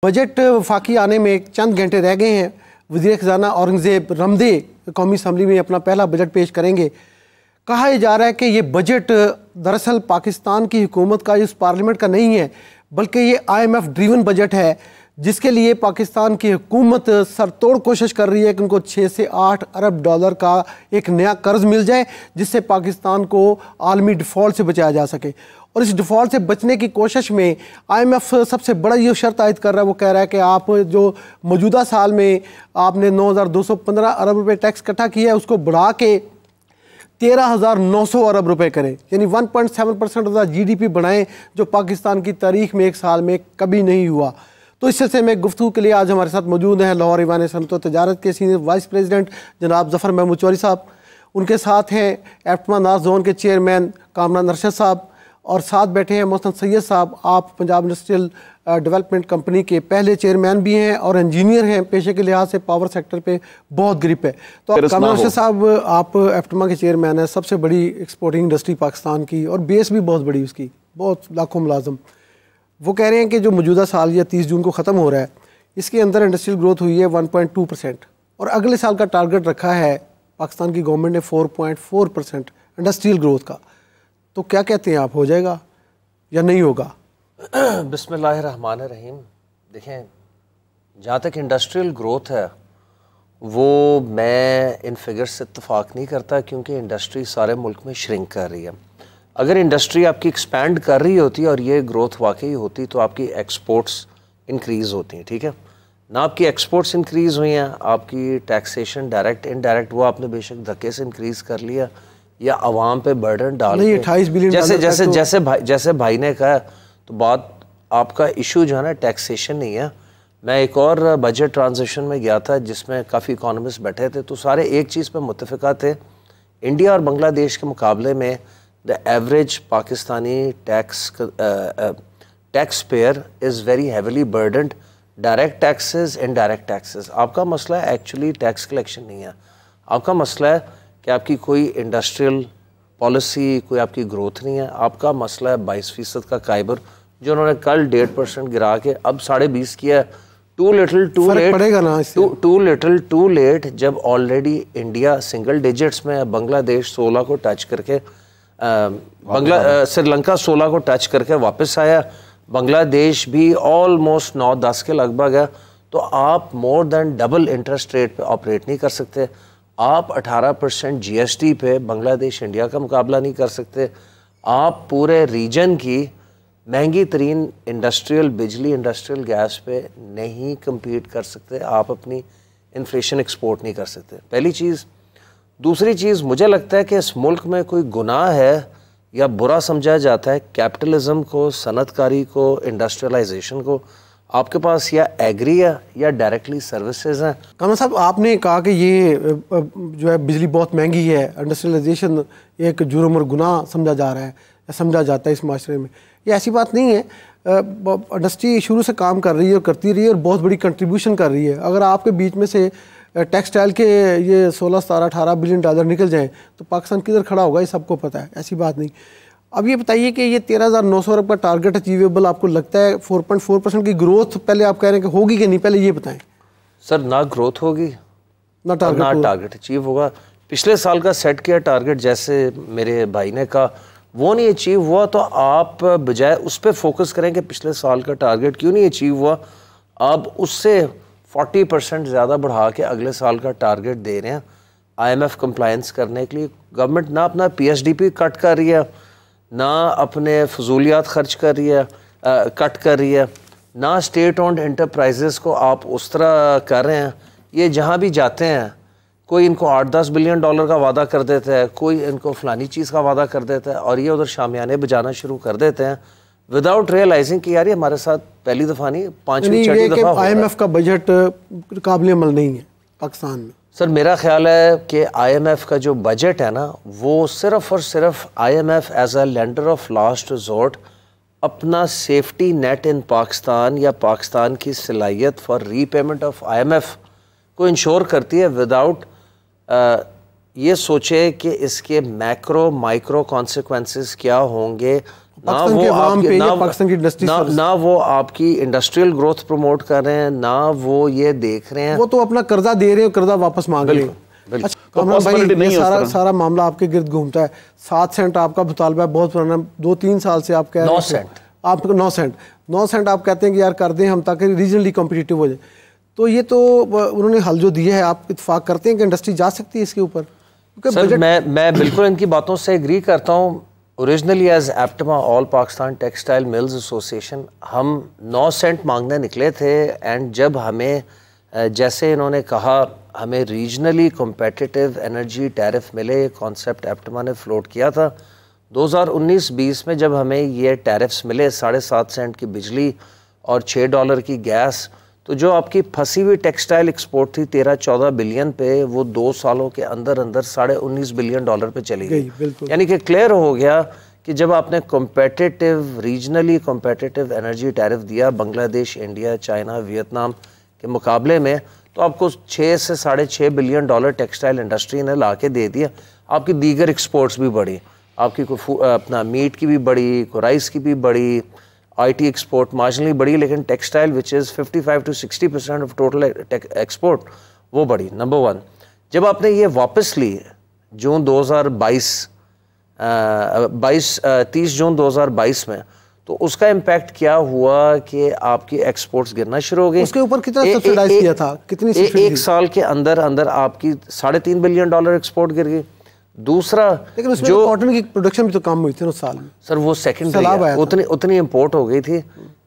Budget वफाकी आने में चंद घंटे रह गए हैं। वज़ीर ख़ज़ाना औरंगज़ेब रमदे कौमी असम्बली में अपना पहला बजट पेश करेंगे। कहा जा रहा है कि ये बजट दरअसल पाकिस्तान की हुकूमत का, इस पार्लियामेंट का नहीं है, बल्कि ये IMF ड्रिवन बजट है, जिसके लिए पाकिस्तान की हुकूमत सरतोड़ कोशिश कर रही है कि उनको 6 से 8 अरब डॉलर का एक नया कर्ज मिल जाए, जिससे पाकिस्तान को आलमी डिफ़ॉल्ट से बचाया जा सके। और इस डिफ़ॉल्ट से बचने की कोशिश में IMF सबसे बड़ा ये शर्त आयद कर रहा है, वो कह रहा है कि आप जो मौजूदा साल में आपने 9,215 अरब रुपए टैक्स इकट्ठा किया है, उसको बढ़ा के 13,900 अरब रुपए करें, यानी 1.7% ऑफ द GDP बढ़ाएं, जो पाकिस्तान की तारीख में एक साल में कभी नहीं हुआ। तो इस सिलसिले में गुफ्तगू के लिए आज हमारे साथ मौजूद हैं लाहौर ईवान सनअत व तजारत के सीनियर वाइस प्रेसिडेंट जनाब ज़फ़र महमूद चौधरी साहब। उनके साथ हैं एप्टमा नाज जोन के चेयरमैन कामरान अरशद साहब, और साथ बैठे हैं मोहसिन सैयद साहब। आप पंजाब इंडस्ट्रियल डेवलपमेंट कंपनी के पहले चेयरमैन भी हैं और इंजीनियर हैं, पेशे के लिहाज से पावर सेक्टर पे बहुत ग्रिप है। तो कामरान अरशद साहब, आप एप्टमा के चेयरमैन हैं, सबसे बड़ी एक्सपोर्टिंग इंडस्ट्री पाकिस्तान की, और बेस भी बहुत बड़ी उसकी, बहुत लाखों मुलाजम। वो कह रहे हैं कि जो मौजूदा साल या 30 जून को ख़त्म हो रहा है, इसके अंदर इंडस्ट्रियल ग्रोथ हुई है 1.2%, और अगले साल का टारगेट रखा है पाकिस्तान की गवर्नमेंट ने 4.4% इंडस्ट्रियल ग्रोथ का। तो क्या कहते हैं आप, हो जाएगा या नहीं होगा? बिस्मिल्लाहिर्रहमानिर्रहीम। देखें, जहाँ तक इंडस्ट्रियल ग्रोथ है वो मैं इन फिगर्स से इत्तफाक नहीं करता, क्योंकि इंडस्ट्री सारे मुल्क में श्रिंक कर रही है। अगर इंडस्ट्री आपकी एक्सपैंड कर रही होती और ये ग्रोथ वाकई होती तो आपकी एक्सपोर्ट्स इंक्रीज़ होती हैं, ठीक है ना। आपकी एक्सपोर्ट्स इंक्रीज़ हुई हैं, आपकी टैक्सेशन डायरेक्ट इनडायरेक्ट वो आपने बेशक धक्के से इंक्रीज़ कर लिया या आवाम पे बर्डन डाल के, 28 बिलियन जैसे भाई ने कहा, तो बात आपका इशू जो है ना टैक्सेशन नहीं है। मैं एक और बजट ट्रांजिशन में गया था जिसमें काफ़ी इकोनॉमिस्ट बैठे थे, तो सारे एक चीज़ पे मुत्तफ़िका थे, इंडिया और बांग्लादेश के मुकाबले में the average Pakistani tax payer is very heavily burdened, direct taxes, indirect taxes. आपका मसला एक्चुअली टैक्स कलेक्शन नहीं है, आपका मसला है कि आपकी कोई इंडस्ट्रियल पॉलिसी, कोई आपकी ग्रोथ नहीं है। आपका मसला है 22% का काइबर, जो उन्होंने कल 1.5% गिरा के अब 20.5 किया। टू लिटिल टू लेट पड़ेगा ना, टू लिटिल टू लेट, जब ऑलरेडी इंडिया सिंगल डिजिट्स में है, बांग्लादेश 16 को टच करके श्रीलंका 16 को टच करके वापस आया, बांग्लादेश भी ऑलमोस्ट 9-10 के लगभग है। तो आप more than double interest rate पे ऑपरेट नहीं कर सकते। आप 18% GST पे बांग्लादेश इंडिया का मुकाबला नहीं कर सकते। आप पूरे रीजन की महंगी तरीन इंडस्ट्रियल बिजली, इंडस्ट्रियल गैस पे नहीं कम्पीट कर सकते। आप अपनी इन्फ्लेशन एक्सपोर्ट नहीं कर सकते, पहली चीज़। दूसरी चीज़, मुझे लगता है कि इस मुल्क में कोई गुनाह है या बुरा समझा जाता है कैपिटलिज्म को, सनतकारी को, इंडस्ट्रियलाइजेशन को। आपके पास या एग्री है या डायरेक्टली सर्विसेज हैं। कामरान साहब, आपने कहा कि ये जो है बिजली बहुत महंगी है, इंडस्ट्रियलाइजेशन एक जुर्म और गुनाह समझा जा रहा है या समझा जाता है इस माशरे में। ये ऐसी बात नहीं है। इंडस्ट्री शुरू से काम कर रही है और करती रही है और बहुत बड़ी कंट्रीब्यूशन कर रही है। अगर आपके बीच में से टेक्सटाइल के ये 16, 17, 18 बिलियन डॉलर निकल जाएँ तो पाकिस्तान किधर खड़ा होगा, ये सबको पता है, ऐसी बात नहीं। अब ये बताइए कि ये 13,900 अरब का टारगेट अचीवेबल आपको लगता है? 4.4% की ग्रोथ पहले आप कह रहे हैं कि होगी कि नहीं, पहले ये बताएं। सर, ना ग्रोथ होगी ना टारगेट अचीव होगा। पिछले साल का सेट किया टारगेट, जैसे मेरे भाई ने कहा, वो नहीं अचीव हुआ, तो आप बजाय उस पर फोकस करें कि पिछले साल का टारगेट क्यों नहीं अचीव हुआ, आप उससे 40% ज़्यादा बढ़ा के अगले साल का टारगेट दे रहे हैं IMF कंप्लायंस करने के लिए। गवर्नमेंट ना अपना PSDP कट कर रही है, ना अपने फजूलियात खर्च कर रही है, कट कर रही है, ना स्टेट ओन्ड एंटरप्राइजेस को आप उस तरह कर रहे हैं। ये जहाँ भी जाते हैं, कोई इनको 8-10 बिलियन डॉलर का वादा कर देता है, कोई इनको फलानी चीज़ का वादा कर देता है, और ये उधर शामियाने बजाना शुरू कर देते हैं विदाउट रियलाइजिंग कि यार ये हमारे साथ पहली दफ़ा नहीं 5वीं-6वीं दफ़ा हो रहा है। IMF का बजट काबिल अमल नहीं है पाकिस्तान में। सर, मेरा ख्याल है कि IMF का जो बजट है ना, वो सिर्फ और सिर्फ IMF as a lender of last resort अपना सेफ्टी नेट इन पाकिस्तान या पाकिस्तान की सलाहियत फॉर रीपेमेंट ऑफ IMF को इंश्योर करती है, विदाउट ये सोचे कि इसके मैक्रो माइक्रो कॉन्सिक्वेंसेस क्या होंगे, ना वो आपकी इंडस्ट्रियल ग्रोथ प्रमोट कर रहे हैं, ना वो ये देख रहे हैं, वो तो अपना कर्जा दे रहे हैं, कर्जा वापस मांग रहे हैं। अच्छा कामरान भाई, ये सारा मामला आपके गिर्द घूमता है। 7 सेंट आपका मुतालबा है, बहुत पुराना, 2-3 साल से आप कह रहे हैं 9 सेंट, आपको 9 सेंट आप कहते हैं कि यार कर दें हम ताकि रीजनली कॉम्पिटिटिव हो जाए। तो ये तो उन्होंने हल जो दिया है, आप इत्तेफाक करते हैं कि इंडस्ट्री जा सकती है इसके ऊपर? सर मैं बिल्कुल इनकी बातों से एग्री करता हूँ। Originally as APTMA all Pakistan textile mills association हम 9 सेंट मांगने निकले थे, एंड जब हमें जैसे इन्होंने कहा हमें रीजनली कॉम्पिटिटिव एनर्जी टैरिफ मिले, कॉन्सेप्ट एप्टमा ने फ्लोट किया था 2019-20 में, जब हमें ये टैरिफ्स मिले 7.5 सेंट की बिजली और $6 की गैस, तो जो आपकी फंसी हुई टेक्सटाइल एक्सपोर्ट थी 13-14 बिलियन पे, वो 2 सालों के अंदर अंदर $19.5 बिलियन पे चली गई। यानी कि क्लियर हो गया कि जब आपने competitive regionally competitive energy tariff दिया बांग्लादेश, इंडिया, चाइना, वियतनाम के मुकाबले में, तो आपको 6 से $6.5 बिलियन टेक्सटाइल इंडस्ट्री ने ला के दे दिया। आपकी दीगर एक्सपोर्ट्स भी बढ़ी, आपकी अपना मीट की भी बढ़ी, को राइस की भी बढ़ी, IT एक्सपोर्ट मार्जिनली बढ़ी, लेकिन textile which is 55 to 60% of total export वो बढ़ी। नंबर 1, जब आपने ये वापस ली जून 2022 30 जून 2022 में, तो उसका इम्पैक्ट क्या हुआ कि आपकी एक्सपोर्ट्स गिरना शुरू हो गई। उसके ऊपर कितना सब्सिडाइज किया था, कितनी सब्सिडी? एक साल के अंदर अंदर आपकी $3.5 बिलियन एक्सपोर्ट गिर गई। दूसरा, लेकिन उसमें जो कॉटन की प्रोडक्शन भी तो कम हुई थी उस साल में। सर वो सेकेंडरी उतनी इंपोर्ट हो गई थी।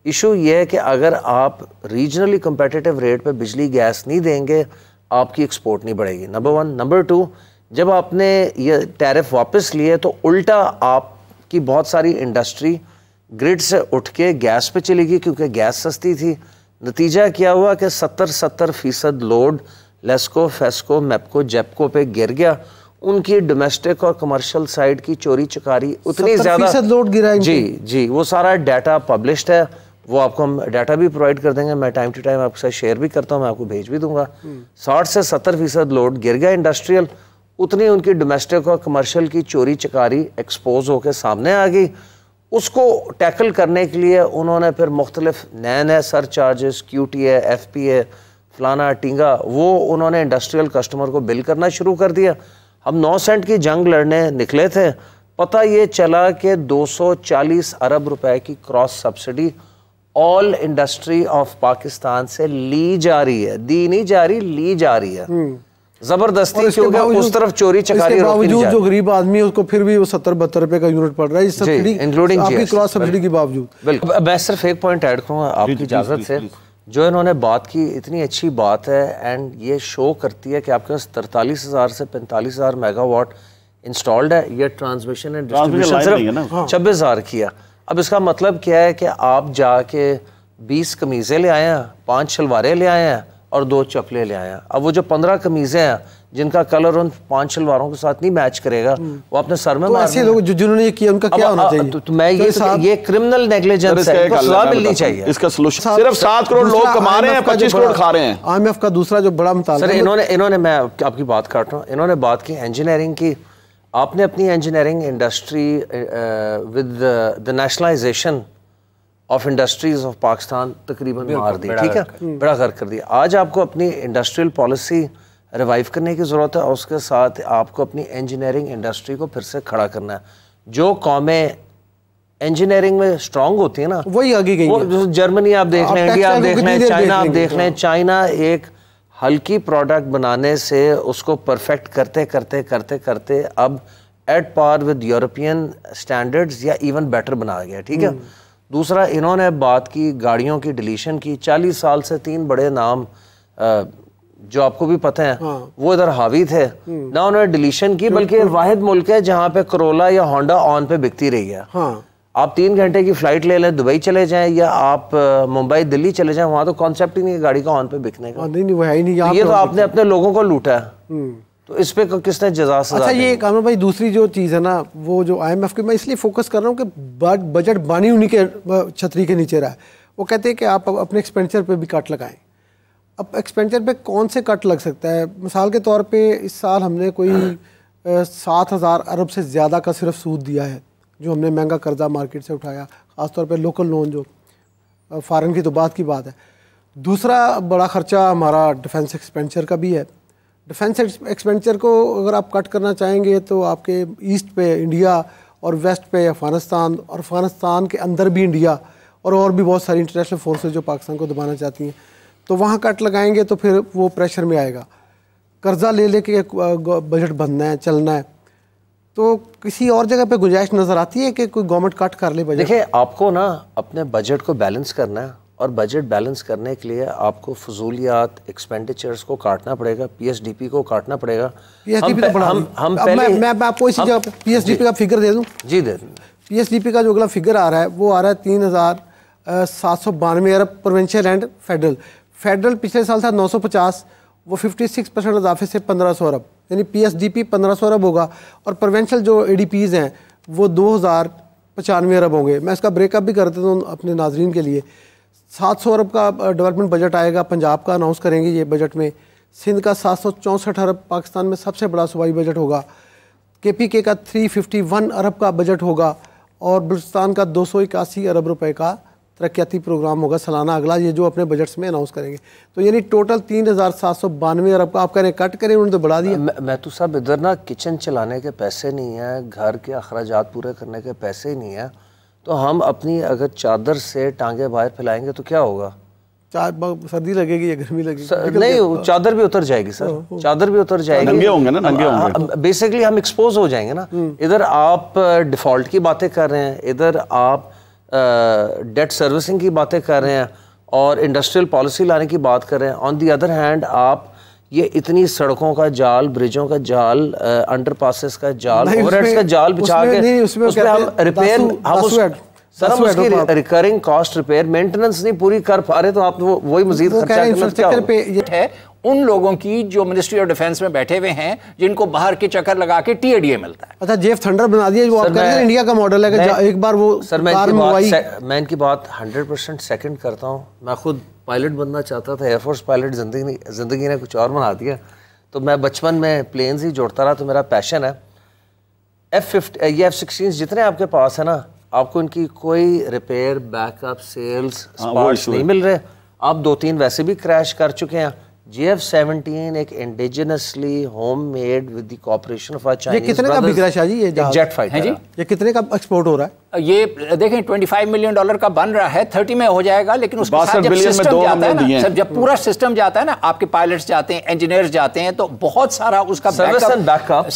इशू ये है कि अगर आप रीजनली कम्पिटिटिव रेट पे बिजली गैस नहीं देंगे, आपकी एक्सपोर्ट नहीं बढ़ेगी। नंबर 1। नंबर 2, जब आपने ये टैरिफ वापस लिए तो उल्टा आपकी बहुत सारी इंडस्ट्री ग्रिड से उठ के गैस पे चली गई, क्योंकि गैस सस्ती थी। नतीजा क्या हुआ कि 70% लोड लेस्को, फेस्को, मैपको, जेपको पे गिर गया। उनकी डोमेस्टिक और कमर्शियल साइड की चोरी चकारी उतनी ज़्यादा लोड गिरा। जी, वो सारा डाटा पब्लिश्ड है, वो आपको हम डाटा भी प्रोवाइड कर देंगे, मैं टाइम टू टाइम आपके साथ शेयर भी करता हूँ, मैं आपको भेज भी दूंगा। 60 से 70% लोड गिर गया इंडस्ट्रियल, उतनी उनकी डोमेस्टिक और कमर्शियल की चोरी चकारी एक्सपोज होकर सामने आ गई। उसको टैकल करने के लिए उन्होंने फिर मुख्तलिफ नए सर चार्जेस, QTA, FPA, फलाना टींगा, वो उन्होंने इंडस्ट्रियल कस्टमर को बिल करना शुरू कर दिया। हम 9 सेंट की जंग लड़ने निकले थे, पता ये चला कि 240 अरब रुपए की cross subsidy all industry of Pakistan से ली जा रही है, दी नहीं जा रही, ली जा रही है जबरदस्ती, क्योंकि उस तरफ चोरी चकारी बावजूद जो गरीब आदमी है उसको फिर भी वो 70-72 रुपए का यूनिट पड़ रहा है, सब्सिडी इंक्लूडिंग आपकी क्रॉस सब्सिडी के बावजूद। बिल्कुल, मैं सिर्फ एक पॉइंट ऐड करूंगा आपकी इजाजत से। जो इन्होंने बात की इतनी अच्छी बात है, एंड ये शो करती है कि आपके पास 43,000 से 45,000 मेगावाट इंस्टॉल्ड है। ये ट्रांसमिशन एंड डिस्ट्रीब्यूशन सिर्फ 26,000 किया। अब इसका मतलब क्या है कि आप जाके 20 कमीज़ें ले आए हैं, 5 शलवारें ले आए हैं और 2 चप्पलें ले आए हैं। अब वो जो 15 कमीज़ें हैं जिनका कलर उन 5 शलवारों के साथ नहीं मैच करेगा, वो अपने सर में तो ऐसे लोग जिन्होंने ये किया उनका क्या होना चाहिए? तो मैं ये क्रिमिनल नेग्लिजेंस है, इनको सजा मिलनी चाहिए। इसका सलूशन सिर्फ 7 करोड़ लोग कमा रहे हैं, 25 करोड़ खा रहे हैं। IMF का दूसरा जो बड़ा मुतालबा, सर इन्होंने मैं आपकी बात काट रहा हूँ, इन्होंने बात की इंजीनियरिंग की। आपने अपनी engineering industry with the nationalisation of industries of Pakistan तकरीबन मार दी, ठीक है, बड़ा गर्क कर दिया। आज आपको अपनी इंडस्ट्रियल पॉलिसी रिवाइव करने की ज़रूरत है, और उसके साथ आपको अपनी इंजीनियरिंग इंडस्ट्री को फिर से खड़ा करना है। जो कौमें इंजीनियरिंग में स्ट्रांग होती है ना, वही आगे गई। जर्मनी आप देख लें, इंडिया आप देख लें, चाइना आप देख लें। चाइना एक हल्की प्रोडक्ट बनाने से उसको परफेक्ट करते करते करते करते अब at par with European standards या इवन बेटर बना गया, ठीक है। दूसरा, इन्होंने बात की गाड़ियों की डिलीशन की। 40 साल से 3 बड़े नाम जो आपको भी पता है, वो इधर हावी थे ना, उन्होंने डिलीशन की, बल्कि वाहिद मुल्क है जहाँ पे करोला या होंडा ऑन पे बिकती रही है। आप 3 घंटे की फ्लाइट ले लें, दुबई चले जाएं या आप मुंबई दिल्ली चले जाएं, वहाँ तो कॉन्सेप्ट ही नहीं है गाड़ी का ऑन पे बिकने का। नहीं, वो है ही नहीं। ये तो आपने अपने लोगों को लूटा है, तो इस पे किसने जजा सजा? अच्छा, ये कामरान भाई दूसरी जो चीज़ है ना, वो जो IMF की, मैं इसलिए फोकस कर रहा हूँ कि बजट बानी उन्हीं के छतरी के नीचे रहा है। वो कहते हैं कि आप अपने एक्सपेंडिचर पे भी कट लगाएं। अब एक्सपेंडिचर पे कौन से कट लग सकता है? मिसाल के तौर पे इस साल हमने कोई 7,000 अरब से ज़्यादा का सिर्फ सूद दिया है जो हमने महंगा कर्जा मार्केट से उठाया, ख़ासतौर पे लोकल लोन, जो फ़ॉरेन की तो बात की बात है। दूसरा बड़ा ख़र्चा हमारा डिफेंस एक्सपेंडिचर का भी है। डिफेंस एक्सपेंडिचर को अगर आप कट करना चाहेंगे तो आपके ईस्ट पे इंडिया और वेस्ट पे अफ़गानिस्तान, और अफ़गानिस्तान के अंदर भी इंडिया और भी बहुत सारी इंटरनेशनल फोर्सेस जो पाकिस्तान को दबाना चाहती हैं, तो वहाँ कट लगाएंगे तो फिर वो प्रेशर में आएगा। कर्जा ले लेके बजट बनना है, चलना है, तो किसी और जगह पे गुंजाइश नज़र आती है कि कोई गवर्नमेंट कट कर ले बजट? देखिए, आपको ना अपने बजट को बैलेंस करना है, और बजट बैलेंस करने के लिए आपको फजूलियात, एक्सपेंडिचर्स को काटना पड़ेगा, पीएसडीपी को काटना पड़ेगा। पीएसडीपी तो हम पहले मैं आपको इसी जगह पीएसडीपी का फिगर दे दूं। जी दे दूं। पीएसडीपी का जो अगला फिगर आ रहा है वो आ रहा है 3,792 अरब प्रोविंशियल एंड फेडरल पिछले साल था 950, वो 56% इजाफे से 1,500 अरब, यानी पीएसडीपी 1,500 अरब होगा, और प्रोविंशियल जो एडीपीज़ हैं वो 2,095 अरब होंगे। मैं इसका ब्रेकअप भी कर देता हूँ अपने नाजरीन के लिए। 700 अरब का डेवलपमेंट बजट आएगा, पंजाब का अनाउंस करेंगे ये बजट में। सिंध का 764 अरब पाकिस्तान में सबसे बड़ा सूबाई बजट होगा। केपीके का 351 अरब का बजट होगा, और बलूचिस्तान का 281 अरब रुपए का तरक्याती प्रोग्राम होगा सालाना अगला, ये जो अपने बजट्स में अनाउंस करेंगे। तो यानी टोटल 3,792 अरब का आप कह रहे हैं कट करें, उन्होंने तो बढ़ा दिया। मैं तो साहब इधर ना किचन चलाने के पैसे नहीं है, घर के अखराजात पूरे करने के पैसे ही नहीं है, तो हम अपनी अगर चादर से टांगे बाहर फैलाएंगे तो क्या होगा? सर्दी लगेगी या गर्मी लगेगी? नहीं, चादर भी उतर जाएगी सर, चादर भी उतर जाएगी। नंगे होंगे ना, नंगे होंगे। बेसिकली हम एक्सपोज हो जाएंगे ना। इधर आप डिफॉल्ट की बातें कर रहे हैं, इधर आप डेट सर्विसिंग की बातें कर रहे हैं, और इंडस्ट्रियल पॉलिसी लाने की बात कर रहे हैं। ऑन दी अदर हैंड आप ये इतनी सड़कों का जाल, ब्रिजों का जाल, अंडरपासेस का जाल, ओवरहेड्स का जाल बिछा के उसमें हम रिपेयर, सर हम उसकी रिकरिंग कॉस्ट रिपेयर मेंटेनेंस नहीं पूरी कर पा रहे, तो आप वही मजीद खर्चा इंफ्रास्ट्रक्चर पे ये है उन लोगों की जो मिनिस्ट्री ऑफ डिफेंस में बैठे हुए हैं, जिनको बाहर के चक्कर लगा के टीएडीए मिलता है। अच्छा, जेफ थंडर बना दिया, वो आप कह रहे हैं इंडिया का मॉडल है कि एक बार वो सर मैं इनकी बात 100% सेकंड करता हूँ। मैं खुद पायलट बनना चाहता था, एयरफोर्स पायलट, जिंदगी ने कुछ और बना दिया। तो मैं बचपन में प्लेन्स ही जोड़ता रहा, तो मेरा पैशन है। F-16 जितने आपके पास है ना, आपको इनकी कोई रिपेयर, बैकअप, सेल्स, पार्ट्स नहीं मिल रहे। आप 2-3 वैसे भी क्रैश कर चुके हैं। JF-17 एक indigenously homemade with the cooperation of Chinese. ये कितने का बिक रहा है शाहजी? ये जेट फाइटर है जी। ये कितने का एक्सपोर्ट हो रहा है? ये देखें $25 मिलियन का बन रहा है, 30 में हो जाएगा, लेकिन उसके साथ जब सिस्टम जाता है ना, सर जब पूरा सिस्टम जाता है ना, आपके पायलट्स जाते हैं, इंजीनियर्स जाते हैं, तो बहुत सारा उसका बैकअप